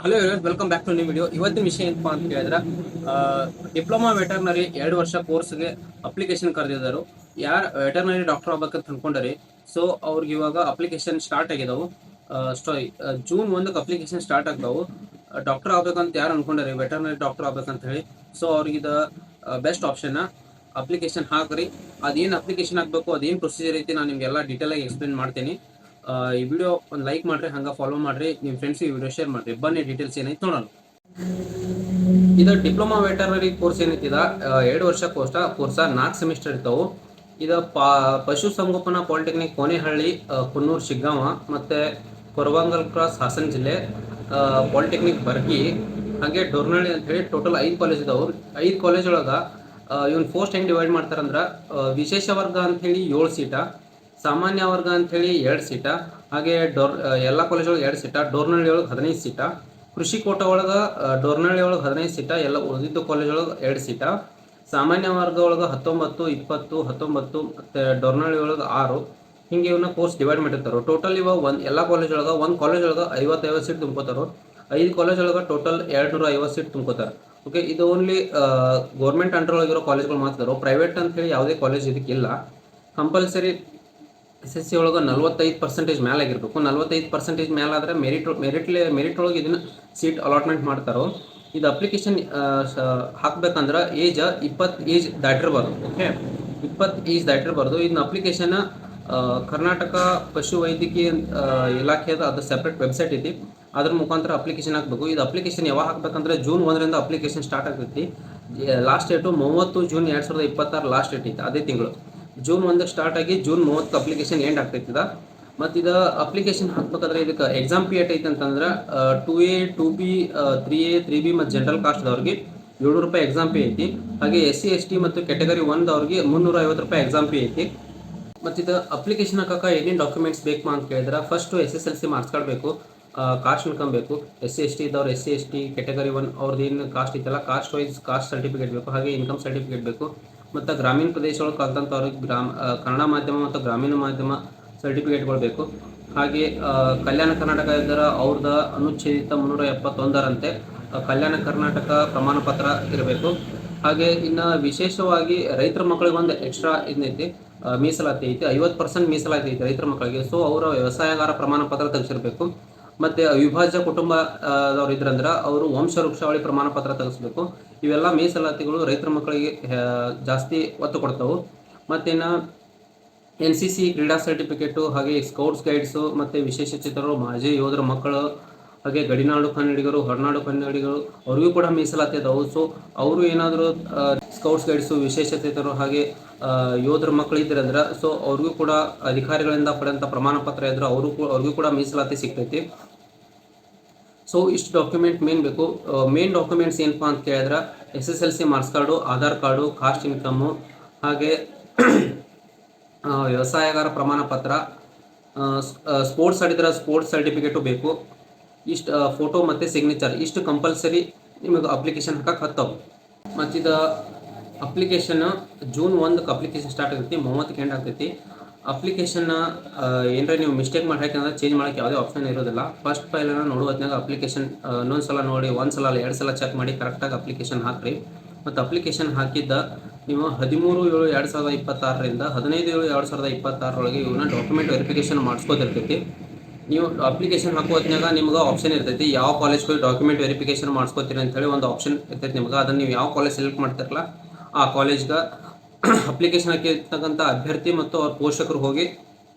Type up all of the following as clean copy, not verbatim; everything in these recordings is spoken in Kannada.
Hello welcome back to new video. ಇವತ್ತಿನ ವಿಷಯ ಏನಪ್ಪಾ ಅಂತ ಹೇಳಿದ್ರೆ, ಡಿಪ್ಲೊಮಾ ವೆಟರ್ನರಿ 2 ವರ್ಷ ಕೋರ್ಸ್ಗೆ ಅಪ್ಲಿಕೇಶನ್ ಕರೆದಿದ್ದರು. ಯಾರು ವೆಟರ್ನರಿ ಡಾಕ್ಟರ್ ಆಗ್ಬೇಕಂತ ಅನ್ಕೊಂಡರಿ, ಸೊ ಅವ್ರಿಗೆ ಇವಾಗ ಅಪ್ಲಿಕೇಶನ್ ಸ್ಟಾರ್ಟ್ ಆಗಿದಾವು. ಜೂನ್ 1ಕ್ಕೆ ಅಪ್ಲಿಕೇಶನ್ ಸ್ಟಾರ್ಟ್ ಆಗ್ತಾವು. ಡಾಕ್ಟರ್ ಆಗ್ಬೇಕಂತ ಯಾರು ಅನ್ಕೊಂಡರಿ, ವೆಟರ್ನರಿ ಡಾಕ್ಟರ್ ಆಗ್ಬೇಕಂತ ಹೇಳಿ, ಸೊ ಅವ್ರಿಗೆ ಇದು ಬೆಸ್ಟ್ ಆಪ್ಷನ್. ಅಪ್ಲಿಕೇಶನ್ ಹಾಕ್ರಿ. ಅದೇನು ಅಪ್ಲಿಕೇಶನ್ ಹಾಕಬೇಕು, ಅದೇನು ಪ್ರೊಸೀಜರ್ ಐತಿ, ನಾನು ನಿಮಗೆಲ್ಲ ಡೀಟೇಲ್ ಆಗಿ ಎಕ್ಸ್ಪ್ಲೇನ್ ಮಾಡ್ತೀನಿ. ಈ ವಿಡಿಯೋ ಒಂದು ಲೈಕ್ ಮಾಡ್ರಿ, ಹಂಗ ಫಾಲೋ ಮಾಡ್ರಿ, ನಿಮ್ಮ ಫ್ರೆಂಡ್ಸ್ಗೆ ವಿಡಿಯೋ ಶೇರ್ ಮಾಡ್ರಿ. ಬನ್ನಿ ಡೀಟೇಲ್ಸ್ ಏನೈತೆ ನೋಡೋಣ. ಇದು ಡಿಪ್ಲೊಮಾ ವೆಟರ್ನರಿ ಕೋರ್ಸ್ ಏನೈತಿದ 2 ವರ್ಷ ಕೋರ್ಸ 4 ಸೆಮಿಸ್ಟರ್ ಇರ್ತಾವು. ಇದು ಪಶು ಸಂಗೋಪನಾ ಪಾಲಿಟೆಕ್ನಿಕ್ ಕೋನೇಹಳ್ಳಿ, ಕುನ್ನೂರು ಶಿಗ್ಗಾಂವ, ಮತ್ತೆ ಕೊರವಂಗಲ್ ಕ್ರಾಸ್ ಹಾಸನ ಜಿಲ್ಲೆ, ಪಾಲಿಟೆಕ್ನಿಕ್ ಬರ್ಗಿ, ಹಾಗೆ ಡೋರ್ನಳ್ಳಿ ಅಂತ ಹೇಳಿ ಟೋಟಲ್ 5 ಕಾಲೇಜ್ ಇದಾವು. 5 ಕಾಲೇಜ್ ಒಳಗೆ ಇವನ್ ಪೋಸ್ಟ್ ಹೆಂಗೆ ಡಿವೈಡ್ ಮಾಡ್ತಾರಂದ್ರೆ, ವಿಶೇಷ ವರ್ಗ ಅಂತ ಹೇಳಿ 7 ಸೀಟ, ಸಾಮಾನ್ಯ ವರ್ಗ ಅಂತ ಹೇಳಿ 2 ಸೀಟ, ಹಾಗೆ ಎಲ್ಲ ಕಾಲೇಜ್ ಒಳಗೆ 2 ಸೀಟ, ಡೋರ್ನಳ್ಳಿ ಒಳಗೆ 15 ಸೀಟ, ಕೃಷಿ ಕೋಟ ಒಳಗೆ ಡೋರ್ನಳ್ಳಿ ಒಳಗೆ 15 ಸೀಟ, ಎಲ್ಲ ಉಳಿದಿದ್ದು ಕಾಲೇಜ್ ಒಳಗೆ 2 ಸೀಟ, ಸಾಮಾನ್ಯ ವರ್ಗ ಒಳಗೆ 19, 20, 19, ಮತ್ತೆ ಡೋರ್ನಳ್ಳಿ ಒಳಗೆ 6. ಹಿಂಗೆ ಇವನ್ನ ಕೋರ್ಸ್ ಡಿವೈಡ್ ಮಾಡಿರ್ತಾರೆ. ಟೋಟಲ್ ಇವಾಗ ಎಲ್ಲ ಕಾಲೇಜ್ ಒಳಗೆ ಒಂದು ಕಾಲೇಜ್ ಒಳಗೆ 50 ಸೀಟ್ ತುಂಬ್ಕೋತಾರೋ. 5 ಕಾಲೇಜ್ ಒಳಗೆ ಟೋಟಲ್ 250 ಸೀಟ್ ತುಂಬ್ಕೋತಾರೆ. ಓಕೆ, ಇದು ಓನ್ಲಿ ಗೌರ್ಮೆಂಟ್ ಅಂಡರ್ ಒಳಗಿರೋ ಕಾಲೇಜ್ಗಳು ಮಾತ್ರ. ಪ್ರೈವೇಟ್ ಅಂತ ಹೇಳಿ ಯಾವುದೇ ಕಾಲೇಜ್ ಇದಕ್ಕಿಲ್ಲ. ಕಂಪಲ್ಸರಿ SSC ಒಳಗೆ 45% ಮೇಲೆ ಆಗಿರ್ಬೇಕು. 45% ಮೇಲೆ ಆದರೆ ಮೆರಿಟ್ ಒಳಗೆ ಇದನ್ನ ಸೀಟ್ ಅಲಾಟ್ಮೆಂಟ್ ಮಾಡ್ತಾರೋ. ಇದು ಅಪ್ಲಿಕೇಶನ್ ಹಾಕ್ಬೇಕಂದ್ರೆ ಏಜ್ ದಾಟಿರಬಾರ್ದು. ಓಕೆ, 20 ಏಜ್ ದಾಟಿರಬಾರ್ದು. ಇದನ್ನ ಅಪ್ಲಿಕೇಶನ್ ಕರ್ನಾಟಕ ಪಶು ವೈದ್ಯಕೀಯ ಇಲಾಖೆದ ಅದು ಸೆಪ್ರೇಟ್ ವೆಬ್ಸೈಟ್ ಐತಿ, ಅದ್ರ ಮುಖಾಂತರ ಅಪ್ಲಿಕೇಶನ್ ಹಾಕಬೇಕು. ಇದು ಅಪ್ಲಿಕೇಶನ್ ಯಾವಾಗ ಹಾಕ್ಬೇಕಂದ್ರೆ ಜೂನ್ 1ರಿಂದ ಅಪ್ಲಿಕೇಶನ್ ಸ್ಟಾರ್ಟ್ ಆಗ್ತೈತಿ. Last date 30 June 2026 last date ಐತಿ, ಅದೇ ತಿಂಗಳು. ಜೂನ್ 1ಕ್ಕೆ ಸ್ಟಾರ್ಟ್ ಆಗಿ ಜೂನ್ 30 ಅಪ್ಲಿಕೇಶನ್ ಎಂಡ್ ಆಗ್ತೈತಿದ. ಮತ್ತು ಇದು ಅಪ್ಲಿಕೇಶನ್ ಹಾಕ್ಬೇಕಾದ್ರೆ ಇದಕ್ಕೆ ಎಕ್ಸಾಮ್ ಫೀ ಐತಿ ಅಂತಂದ್ರೆ 2A 2B 3A 3B ಮತ್ತು ಜನರಲ್ ಕಾಸ್ಟ್ದವ್ರಿಗೆ 700 ರೂಪಾಯಿ ಎಕ್ಸಾಮ್ ಫೀ ಐತಿ. ಹಾಗೆ SC ST ಮತ್ತು ಕ್ಯಾಟಗರಿ 1ದವ್ರಿಗೆ 350 ರೂಪಾಯಿ ಎಕ್ಸಾಮ್ ಫೀ ಐತಿ. ಮತ್ತು ಇದು ಅಪ್ಲಿಕೇಶನ್ ಹಾಕಕ್ಕೆ ಏನೇನು ಡಾಕ್ಯುಮೆಂಟ್ಸ್ ಬೇಕು ಅಂತ ಕೇಳಿದ್ರೆ, ಫಸ್ಟು SSLC ಮಾರ್ಕ್ಸ್ ಕಾರ್ಡ್ ಬೇಕು, ಕಾಸ್ಟ್ ಇನ್ಕಮ್ ಬೇಕು. SC ST ಇದ್ದವ್ರು SC ST ಕ್ಯಾಟಗರಿ 1 ಅವ್ರದ್ದು ಏನು ಕಾಸ್ಟ್ ಐತಲ್ಲ, ಕಾಸ್ಟ್ ವೈಸ್ ಕಾಸ್ಟ್ ಸರ್ಟಿಫಿಕೇಟ್ ಬೇಕು, ಹಾಗೆ ಇನ್ಕಮ್ ಸರ್ಟಿಫಿಕೇಟ್ ಬೇಕು. ಮತ್ತು ಗ್ರಾಮೀಣ ಪ್ರದೇಶ ಒಳಗೆ ಕಲ್ತಂಥವ್ರಿಗೆ ಕನ್ನಡ ಮಾಧ್ಯಮ ಮತ್ತು ಗ್ರಾಮೀಣ ಮಾಧ್ಯಮ ಸರ್ಟಿಫಿಕೇಟ್ಗಳು ಬೇಕು. ಹಾಗೆ ಕಲ್ಯಾಣ ಕರ್ನಾಟಕ ಇದ್ದರೆ ಅವ್ರದ್ದು ಅನುಚ್ಛೇದಿತ 371ರಂತೆ ಕಲ್ಯಾಣ ಕರ್ನಾಟಕ ಪ್ರಮಾಣ ಪತ್ರ ಇರಬೇಕು. ಹಾಗೆ ಇನ್ನು ವಿಶೇಷವಾಗಿ ರೈತರ ಮಕ್ಕಳಿಗೆ ಒಂದು ಎಕ್ಸ್ಟ್ರಾ ಇದೈತಿ, ಮೀಸಲಾತಿ ಐತಿ, 50% ಮೀಸಲಾತಿ ಐತಿ ರೈತರ ಮಕ್ಕಳಿಗೆ. ಸೊ ಅವರ ವ್ಯವಸಾಯಗಾರ ಪ್ರಮಾಣ ಪತ್ರ ತೆಗೆಸಿರ್ಬೇಕು. ಮತ್ತು ಅವಿಭಾಜ್ಯ ಕುಟುಂಬದವ್ರು ಇದ್ರಂದ್ರೆ ಅವರು ವಂಶವೃಕ್ಷಾವಳಿ ಪ್ರಮಾಣ ಪತ್ರ ತೆಗೆಸ್ಬೇಕು. ಇವೆಲ್ಲ ಮೀಸಲಾತಿಗಳು ರೈತರ ಮಕ್ಕಳಿಗೆ ಜಾಸ್ತಿ ಒತ್ತು ಕೊಡ್ತಾವೆ. ಮತ್ತಿನ್ನು NCC ಕ್ರೀಡಾ ಸರ್ಟಿಫಿಕೇಟು, ಹಾಗೆ ಸ್ಕೌಟ್ಸ್ ಗೈಡ್ಸು, ಮತ್ತು ವಿಶೇಷ ಚೇತನರು, ಮಾಜಿ ಯೋಧರ ಮಕ್ಕಳು, ಹಾಗೆ ಗಡಿನಾಡು ಕನ್ನಡಿಗರು, ಹೊರನಾಡು ಕನ್ನಡಿಗರು ಅವ್ರಿಗೂ ಕೂಡ ಮೀಸಲಾತಿ ಅದಾವು. ಸೊ ಅವರು ಏನಾದರೂ ಸ್ಕೌಟ್ಸ್ ಗೈಡ್ಸು, ವಿಶೇಷ ಚೇತನರು, ಹಾಗೆ ಯೋಧರ ಮಕ್ಕಳು ಇದ್ರಂದ್ರೆ ಸೊ ಅವ್ರಿಗೂ ಕೂಡ ಅಧಿಕಾರಿಗಳಿಂದ ಪಡೆದಂಥ ಪ್ರಮಾಣ ಪತ್ರ ಇದ್ರೆ ಅವ್ರಿಗೂ ಕೂಡ ಮೀಸಲಾತಿ ಸಿಗ್ತೈತಿ. ಸೊ ಇಷ್ಟು ಡಾಕ್ಯುಮೆಂಟ್ ಮೇನ್ ಬೇಕು. ಮೇನ್ ಡಾಕ್ಯುಮೆಂಟ್ಸ್ ಏನಪ್ಪಾ ಅಂತ ಕೇಳಿದ್ರೆ, SSLC marks card, Aadhaar card, cost income, ಹಾಗೆ ವ್ಯವಸಾಯಗಾರ ಪ್ರಮಾಣ ಪತ್ರ, ಸ್ಪೋರ್ಟ್ಸ್ ಆಡಿದ್ರೆ ಸ್ಪೋರ್ಟ್ಸ್ ಸರ್ಟಿಫಿಕೇಟು ಬೇಕು. ಇಷ್ಟು ಫೋಟೋ ಮತ್ತು ಸಿಗ್ನೇಚರ್ ಇಷ್ಟು ಕಂಪಲ್ಸರಿ ನಿಮಗೆ ಅಪ್ಲಿಕೇಶನ್ ಹಾಕಕ್ಕೆ ಹತ್ತವು. ಮತ್ತು ಇದು ಅಪ್ಲಿಕೇಶನ್ ಜೂನ್ 1ಕ್ಕೆ ಅಪ್ಲಿಕೇಶನ್ ಸ್ಟಾರ್ಟ್ ಆಗ್ತೈತಿ, 30ಕ್ಕೆ ಎಂಡ್ ಆಗ್ತೈತಿ. ಅಪ್ಲಿಕೇಶನ್ನ ಏನರ ನೀವು ಮಿಸ್ಟೇಕ್ ಮಾಡಿ ಹಾಕಿದ್ರೆ ಚೇಂಜ್ ಮಾಡೋಕ್ಕೆ ಯಾವುದೇ ಆಪ್ಷನ್ ಇರೋದಿಲ್ಲ. ಫಸ್ಟ್ ಫೈಲನ್ನು ನೋಡುವತ್ನಾಗ ಅಪ್ಲಿಕೇಶನ್ ಇನ್ನೊಂದು ಸಲ ನೋಡಿ, 1 ಸಲ ಅಲ್ಲ 2 ಸಲ ಚೆಕ್ ಮಾಡಿ ಕರೆಕ್ಟಾಗಿ ಅಪ್ಲಿಕೇಶನ್ ಹಾಕ್ರಿ. ಮತ್ತು ಅಪ್ಲಿಕೇಶನ್ ಹಾಕಿದ್ದ ನೀವು 13/7/2026ರಿಂದ 15/7/2026 ಇವನ್ನ ಡಾಕ್ಯುಮೆಂಟ್ ವೆರಿಫಿಕೇಷನ್ ಮಾಡಿಸ್ಕೋತಿರ್ತೈತಿ. ನೀವು ಅಪ್ಲಿಕೇಶನ್ ಹಾಕುವತ್ನಾಗ ನಿಮ್ಗೆ ಆಪ್ಷನ್ ಇರ್ತೈತಿ, ಯಾವ ಕಾಲೇಜ್ಗೆ ಹೋಗಿ ಡಾಕ್ಯುಮೆಂಟ್ ವೆರಿಫಿಕೇಷನ್ ಮಾಡಿಸ್ಕೋತೀರಿ ಅಂತೇಳಿ ಒಂದು ಆಪ್ಷನ್ ಇರ್ತೈತಿ ನಿಮ್ಗೆ. ಅದನ್ನು ನೀವು ಯಾವ ಕಾಲೇಜ್ ಸೆಲೆಕ್ಟ್ ಮಾಡ್ತಿರಲ್ಲ ಆ ಕಾಲೇಜ್ಗೆ ಅಪ್ಲಿಕೇಶನ್ ಹಾಕಿರ್ತಕ್ಕಂಥ ಅಭ್ಯರ್ಥಿ ಮತ್ತು ಅವ್ರ ಪೋಷಕರು ಹೋಗಿ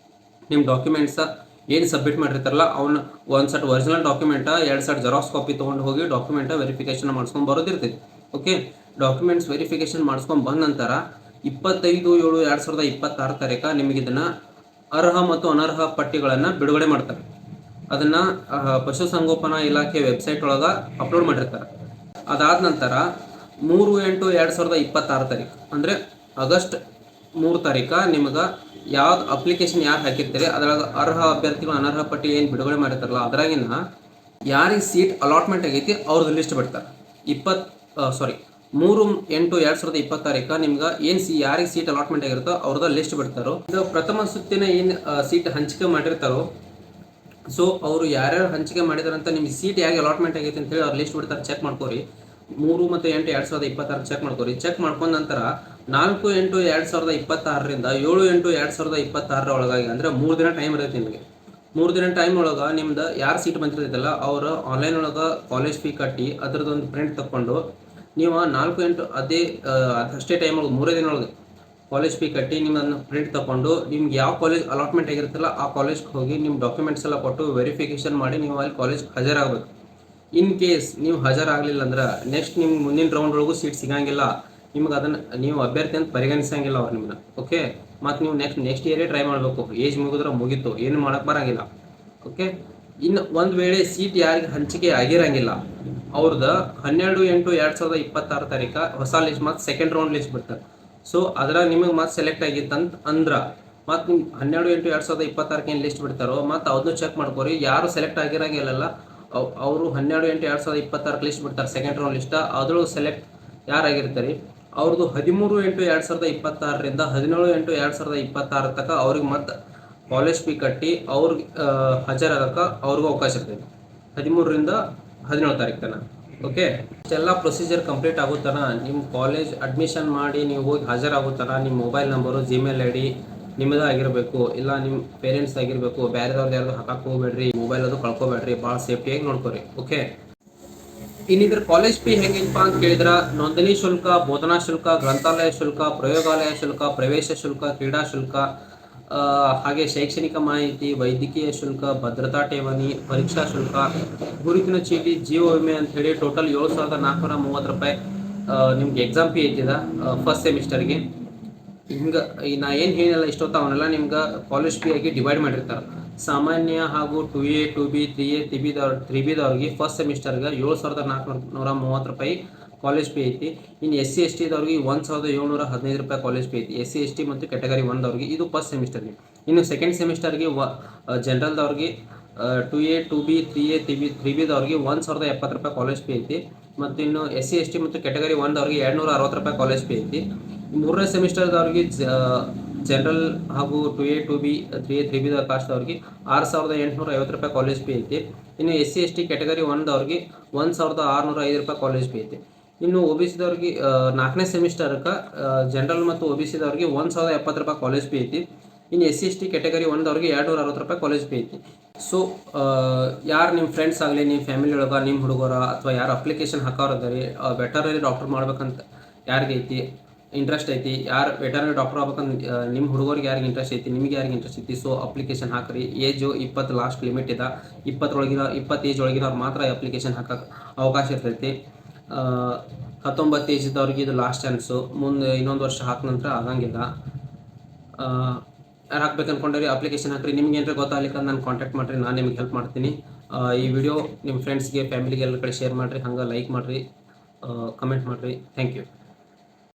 ನಿಮ್ಮ ಡಾಕ್ಯುಮೆಂಟ್ಸ ಏನು ಸಬ್ಮಿಟ್ ಮಾಡಿರ್ತಾರಲ್ಲ ಅವನ್ನ ಒಂದು set original document 2 set xerox copy ತೊಗೊಂಡು ಹೋಗಿ ಡಾಕ್ಯುಮೆಂಟ ವೆರಿಫಿಕೇಷನ್ ಮಾಡಿಸ್ಕೊಂಡು ಬರೋದಿರ್ತೈತಿ. ಓಕೆ, ಡಾಕ್ಯುಮೆಂಟ್ಸ್ ವೆರಿಫಿಕೇಷನ್ ಮಾಡಿಸ್ಕೊಂಡು ಬಂದ ನಂತರ 25/7/2026 ನಿಮಗೆ ಇದನ್ನು ಅರ್ಹ ಮತ್ತು ಅನರ್ಹ ಪಟ್ಟಿಗಳನ್ನು ಬಿಡುಗಡೆ ಮಾಡ್ತಾರೆ. ಅದನ್ನು ಪಶುಸಂಗೋಪನಾ ಇಲಾಖೆ ವೆಬ್ಸೈಟ್ ಒಳಗೆ ಅಪ್ಲೋಡ್ ಮಾಡಿರ್ತಾರೆ. ಅದಾದ ನಂತರ 3/8/2026 ಅಂದರೆ ಆಗಸ್ಟ್ 3 ನಿಮಗೆ ಯಾವ್ದು ಅಪ್ಲಿಕೇಶನ್ ಯಾರು ಹಾಕಿರ್ತೀರಿ ಅದರಾಗ ಅರ್ಹ ಅಭ್ಯರ್ಥಿಗಳು ಅನರ್ಹ ಪಟ್ಟಿ ಏನು ಬಿಡುಗಡೆ ಮಾಡಿರ್ತಾರಲ್ಲ ಅದರಾಗಿನ ಯಾರಿಗೆ ಸೀಟ್ ಅಲಾಟ್ಮೆಂಟ್ ಆಗೈತಿ ಅವ್ರದ್ದು ಲಿಸ್ಟ್ ಬಿಡ್ತಾರೆ. 3/8/2026 ನಿಮ್ಗೆ ಏನು ಯಾರಿಗೆ ಸೀಟ್ ಅಲಾಟ್ಮೆಂಟ್ ಆಗಿರುತ್ತೋ ಅವ್ರದ್ದು ಲಿಸ್ಟ್ ಬಿಡ್ತಾರೋ. ಇದು ಪ್ರಥಮ ಸುತ್ತಿನ ಏನು ಸೀಟ್ ಹಂಚಿಕೆ ಮಾಡಿರ್ತಾರೋ ಸೊ ಅವರು ಯಾರ್ಯಾರು ಹಂಚಿಕೆ ಮಾಡಿದಾರಂತ ನಿಮ್ಗೆ ಸೀಟ್ ಹೇಗೆ ಅಲಾಟ್ಮೆಂಟ್ ಆಗೈತೆ ಅಂತೇಳಿ ಅವ್ರು ಲಿಸ್ಟ್ ಬಿಡ್ತಾರೆ, ಚೆಕ್ ಮಾಡ್ಕೋರಿ. 3 ಮತ್ತು 8 2026 ಚೆಕ್ ಮಾಡ್ಕೋರಿ. ಚೆಕ್ ಮಾಡ್ಕೊಂಡ ನಂತರ 4/8/2026ರಿಂದ 7/8/2026 ಒಳಗಾಗಿ ಅಂದರೆ 3 ದಿನ ಟೈಮ್ ಇರುತ್ತೆ ನಿಮಗೆ. 3 ದಿನ ಟೈಮ್ ಒಳಗೆ ನಿಮ್ದು ಯಾರು ಸೀಟ್ ಬಂದಿರ್ತೈತಲ್ಲ ಅವರು ಆನ್ಲೈನ್ ಒಳಗೆ ಕಾಲೇಜ್ ಫೀ ಕಟ್ಟಿ ಅದರದ್ದೊಂದು ಪ್ರಿಂಟ್ ತಗೊಂಡು ನೀವು 4/8 ಅಷ್ಟೇ ಟೈಮ್ ಒಳಗೆ 3 ದಿನ ಒಳಗೆ ಕಾಲೇಜ್ ಫೀ ಕಟ್ಟಿ ನಿಮ್ಮನ್ನು ಪ್ರಿಂಟ್ ತಗೊಂಡು ನಿಮ್ಗೆ ಯಾವ ಕಾಲೇಜ್ ಅಲಾಟ್ಮೆಂಟ್ ಆಗಿರುತ್ತಲ್ಲ ಆ ಕಾಲೇಜ್ಗೆ ಹೋಗಿ ನಿಮ್ಮ ಡಾಕ್ಯುಮೆಂಟ್ಸ್ ಎಲ್ಲ ಕೊಟ್ಟು ವೆರಿಫಿಕೇಷನ್ ಮಾಡಿ ನೀವು ಅಲ್ಲಿ ಕಾಲೇಜ್ ಹಾಜರಾಗಬೇಕು. ಇನ್ ಕೇಸ್ ನೀವು ಹಾಜರಾಗಲಿಲ್ಲ ಅಂದ್ರೆ ನೆಕ್ಸ್ಟ್ ನಿಮ್ಗೆ ಮುಂದಿನ ರೌಂಡ್ ಒಳಗೂ ಸೀಟ್ ಸಿಗಂಗಿಲ್ಲ, ನಿಮ್ಗೆ ಅದನ್ನು ನೀವು ಅಭ್ಯರ್ಥಿ ಅಂತ ಪರಿಗಣಿಸಂಗಿಲ್ಲ ಅವ್ರು ನಿಮ್ಮನ್ನ. ಓಕೆ, ಮತ್ತು ನೀವು ನೆಕ್ಸ್ಟ್ ಇಯರೇ ಟ್ರೈ ಮಾಡಬೇಕು. ಏಜ್ ಮುಗಿದ್ರೆ ಮುಗೀತು, ಏನು ಮಾಡೋಕ್ಕೆ ಬರೋಂಗಿಲ್ಲ. ಓಕೆ, ಇನ್ನು ಒಂದು ವೇಳೆ ಸೀಟ್ ಯಾರಿಗೆ ಹಂಚಿಕೆ ಆಗಿರಂಗಿಲ್ಲ ಅವ್ರದ್ದು 12/8/2026 ಹೊಸ ಲಿಸ್ಟ್ ಮತ್ತು ಸೆಕೆಂಡ್ ರೌಂಡ್ ಲಿಸ್ಟ್ ಬಿಡ್ತಾರೆ. ಸೊ ಅದ್ರಾಗ ನಿಮಗೆ ಮತ್ತೆ ಸೆಲೆಕ್ಟ್ ಆಗಿತ್ತಂತ ಅಂದ್ರೆ ಮತ್ತು ನಿಮ್ಗೆ 12/8/2026 ಏನು ಲಿಸ್ಟ್ ಬಿಡ್ತಾರೋ ಮತ್ತು ಅದನ್ನು ಚೆಕ್ ಮಾಡ್ಕೋರಿ. ಯಾರು ಸೆಲೆಕ್ಟ್ ಆಗಿರಂಗಿಲ್ಲ ಅವರು 12/8/2026 ಲಿಸ್ಟ್ ಬಿಡ್ತಾರೆ, ಸೆಕೆಂಡ್ ರೌಂಡ್ ಲಿಸ್ಟ್. ಅದ್ರೊಳಗೆ ಸೆಲೆಕ್ಟ್ ಯಾರಾಗಿರ್ತಾರೆ ಅವ್ರದ್ದು 13/8/2026ರಿಂದ 17/8/2026 ತನಕ ಅವ್ರಿಗೆ ಮತ್ತೆ ಕಾಲೇಜ್ ಫೀ ಕಟ್ಟಿ ಅವ್ರಿಗೆ ಹಾಜರಾಗಕ್ಕೆ ಅವ್ರಿಗೂ ಅವಕಾಶ ಇರ್ತದೆ 13ರಿಂದ 17 ತಾರೀಕು ತನಕ. ಓಕೆ, ಇಷ್ಟೆಲ್ಲ ಪ್ರೊಸೀಜರ್ ಕಂಪ್ಲೀಟ್ ಆಗುತ್ತಾನ ನಿಮ್ಮ ಕಾಲೇಜ್ ಅಡ್ಮಿಷನ್ ಮಾಡಿ ನೀವು ಹೋಗಿ ಹಾಜರಾಗುತ್ತಾನ ನಿಮ್ಮ mobile number Gmail I D ನಿಮ್ಮದೇ ಆಗಿರಬೇಕು, ಇಲ್ಲ ನಿಮ್ಮ ಪೇರೆಂಟ್ಸ್ ಆಗಿರಬೇಕು. ಬೇರೆದವ್ರದ್ದು ಯಾರ್ದು ಹಾಕಕ್ಕೆ ಹೋಗ್ಬೇಡ್ರಿ, ಮೊಬೈಲ್ ಅದು ಕಳ್ಕೊಬೇಡ್ರಿ, ಭಾಳ ಸೇಫ್ಟಿಯಾಗಿ ನೋಡ್ಕೊರಿ. ಓಕೆ, ಇನ್ನಿದ್ರ ಕಾಲೇಜ್ ಫೀ ಹೆಂಗಿಪ್ಪ ಅಂತ ಕೇಳಿದ್ರೆ ನೋಂದಣಿ ಶುಲ್ಕ, ಬೋಧನಾ ಶುಲ್ಕ, ಗ್ರಂಥಾಲಯ ಶುಲ್ಕ, ಪ್ರಯೋಗಾಲಯ ಶುಲ್ಕ, ಪ್ರವೇಶ ಶುಲ್ಕ, ಕ್ರೀಡಾ ಶುಲ್ಕ, ಹಾಗೆ ಶೈಕ್ಷಣಿಕ ಮಾಹಿತಿ, ವೈದ್ಯಕೀಯ ಶುಲ್ಕ, ಭದ್ರತಾ ಠೇವಣಿ, ಪರೀಕ್ಷಾ ಶುಲ್ಕ, ಗುರುತಿನ ಚೀಟಿ, ಜೀವ ವಿಮೆ ಅಂತ ಹೇಳಿ ಟೋಟಲ್ 7,430 ರೂಪಾಯಿ ನಿಮ್ಗೆ ಎಕ್ಸಾಮ್ ಫೀ ಐತಿದ ಫಸ್ಟ್ ಸೆಮಿಸ್ಟರ್ಗೆ. ಹಿಂಗೆ ನಾ ಏನು ಹೇಳಿಲ್ಲ ಇಷ್ಟೊತ್ತ ಅವನ್ನೆಲ್ಲ ನಿಮ್ಗೆ ಕಾಲೇಜ್ ಫೀ ಆಗಿ ಡಿವೈಡ್ ಮಾಡಿರ್ತಾರೆ. ಸಾಮಾನ್ಯ ಹಾಗೂ 2A 2B 3A 3Bದವ್ರಿಗೆ ಫಸ್ಟ್ ಸೆಮಿಸ್ಟರ್ಗೆ 7,430 ರೂಪಾಯಿ ಕಾಲೇಜ್ ಫೀ ಐತಿ. ಇನ್ನು SC STದವ್ರಿಗೆ 1,715 ರೂಪಾಯಿ ಕಾಲೇಜ್ ಫೀ ಐತಿ. SC ST ಮತ್ತು ಕ್ಯಾಟಗರಿ 1ದವ್ರಿಗೆ ಇದು ಫಸ್ಟ್ ಸೆಮಿಸ್ಟರ್ಗೆ. ಇನ್ನು ಸೆಕೆಂಡ್ ಸೆಮಿಸ್ಟರ್ಗೆ ಜನರಲ್ದವ್ರಿಗೆ 2A 2B 3A 3Bದವ್ರಿಗೆ 1,070 ರೂಪಾಯಿ ಕಾಲೇಜ್ ಫೀ ಐತಿ. ಮತ್ತು ಇನ್ನು SC ST ಮತ್ತು ಕ್ಯಾಟಗರಿ 1ದವ್ರಿಗೆ 260 ರೂಪಾಯಿ ಕಾಲೇಜ್ ಫೀ ಐತಿ. ಮೂರನೇ ಸೆಮಿಸ್ಟರ್ದವ್ರಿಗೆ ಜನರಲ್ ಹಾಗೂ 2A 2B 3A 3B ಕಾಸ್ಟ್ದವ್ರಿಗೆ 6,850 ರೂಪಾಯಿ ಕಾಲೇಜ್ ಫೀ ಐತಿ. ಇನ್ನು SC ST ಕ್ಯಾಟಗರಿ 1ದವ್ರಿಗೆ 1,605 ರೂಪಾಯಿ ಕಾಲೇಜ್ ಫೀ ಐತಿ. ಇನ್ನು OBCದವ್ರಿಗೆ 4ನೇ ಸೆಮಿಸ್ಟರ್ಗೆ ಜನರಲ್ ಮತ್ತು OBCದವ್ರಿಗೆ 1,070 ರೂಪಾಯಿ ಕಾಲೇಜ್ ಫೀ ಐತಿ. ಇನ್ನು SC ST ಕ್ಯಾಟಗರಿ 1ದವ್ರಿಗೆ 260 ರೂಪಾಯಿ ಕಾಲೇಜ್ ಫೀ ಐತಿ. ಸೊ ಯಾರು ನಿಮ್ಮ ಫ್ರೆಂಡ್ಸ್ ಆಗಲಿ, ನಿಮ್ಮ ಫ್ಯಾಮಿಲಿ ಒಳಗೆ ನಿಮ್ಮ ಹುಡುಗರ ಅಥವಾ ಯಾರು ಅಪ್ಲಿಕೇಶನ್ ಹಾಕೋರದಾರಿ ವೆಟರ್ನರಿ ಡಾಕ್ಟರ್ ಮಾಡ್ಬೇಕಂತ ಯಾರಿಗೈತಿ ಇಂಟ್ರೆಸ್ಟ್ ಐತಿ, ಯಾರು ವೆಟರ್ನರಿ ಡಾಕ್ಟರ್ ಆಗ್ಬೇಕಂತ ನಿಮ್ಮ ಹುಡುಗರಿಗೆ ಯಾರಿಗೆ ಇಂಟ್ರೆಸ್ಟ್ ಐತಿ, ನಿಮಗೆ ಯಾರಿಗೆ ಇಂಟ್ರೆಸ್ಟ್ ಐತಿ, ಸೊ ಅಪ್ಲಿಕೇಶನ್ ಹಾಕ್ರಿ. ಏಜು 20 ಲಾಸ್ಟ್ ಲಿಮಿಟ್ ಇದೆ. 20 ಏಜ್ ಒಳಗಿನವ್ರು ಮಾತ್ರ ಅಪ್ಲಿಕೇಶನ್ ಹಾಕಕ್ಕೆ ಅವಕಾಶ ಇರ್ತೈತಿ. 19 ಏಜ್ ಇದ್ದವ್ರಿಗೆ ಇದು ಲಾಸ್ಟ್ ಚಾನ್ಸು. ಮುಂದೆ ಇನ್ನೊಂದು ವರ್ಷ ಹಾಕ ನಂತರ ಆಗಂಗಿಲ್ಲ. ಯಾರು ಹಾಕ್ಬೇಕು ಅನ್ಕೊಂಡ್ರಿ ಅಪ್ಲಿಕೇಶನ್ ಹಾಕ್ರಿ. ನಿಮ್ಗೆ ಏನಾರ ಗೊತ್ತಾಗಲಿಕ್ಕೆ ನಾನು ಕಾಂಟ್ಯಾಕ್ಟ್ ಮಾಡಿರಿ, ನಾನು ನಿಮ್ಗೆ ಹೆಲ್ಪ್ ಮಾಡ್ತೀನಿ. ಈ ವಿಡಿಯೋ ನಿಮ್ಮ ಫ್ರೆಂಡ್ಸ್ಗೆ ಫ್ಯಾಮಿಲಿಗೆ ಎಲ್ಲ ಕಡೆ ಶೇರ್ ಮಾಡಿರಿ, ಹಂಗೆ ಲೈಕ್ ಮಾಡಿರಿ, ಕಮೆಂಟ್ ಮಾಡಿರಿ. Thank you.